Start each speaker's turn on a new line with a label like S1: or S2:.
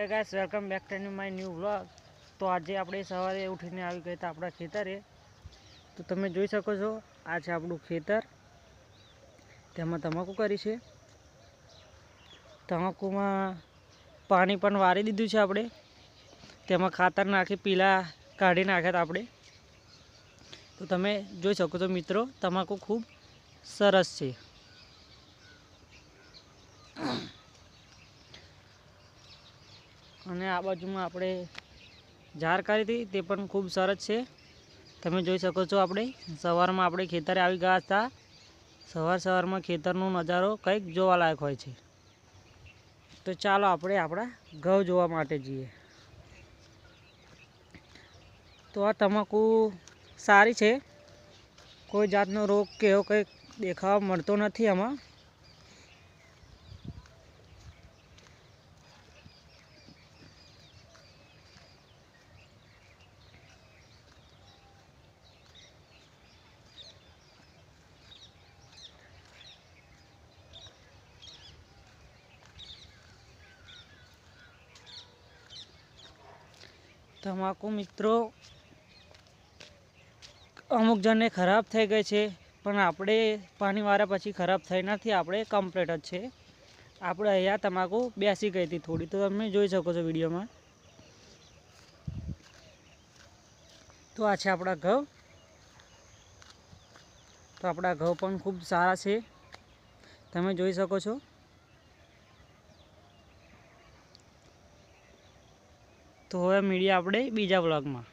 S1: Hey guys welcome back to my new vlog. तो आज આપણે સવારે ઉઠીને આવી ગયા હતા આપણા ખેતરે। તો તમે જોઈ શકો છો આ છે આપણું ખેતર, તેમાં તમાકુ કરી છે। તમાકુમાં પાણી પણ વારી દીધું છે આપણે, તેમાં ખાતર નાખી પીલા કાઢી નાખ્યા હતા આપણે। તો તમે જોઈ શકો છો મિત્રો, તમાકુ ખૂબ સરસ છે। અને આ બાજુમાં આપણે ઝાર કરી હતી, તે પણ ખૂબ સરસ છે। તમે જોઈ શકો છો આપણે સવારમાં આપણે ખેતરે આવી ગયા હતા। સવારમાં ખેતરનો નજારો કંઈક જોવાલાયક હોય છે। તો ચાલો આપણે આપણા ઘઉં જોવા માટે જઈએ। તો આ તમાકુ સારી છે, કોઈ જાતનો રોગ કે એવો કંઈ દેખાવા મળતો નથી આમાં। તમાકુ મિત્રો અમુક જણને ખરાબ થઈ ગઈ છે, પણ આપણે પાણી વાળા પછી ખરાબ થઈ નથી, આપણે કમ્પ્લીટ જ છે। આપણે અહીંયા તમાકુ બેસી ગઈ હતી થોડી, તો તમે જોઈ શકો છો વિડીયોમાં। તો આ છે આપણા ઘઉં। તો આપણા ઘઉં પણ ખૂબ સારા છે, તમે જોઈ શકો છો। તો હવે મળીએ આપણે બીજા વ્લોગમાં।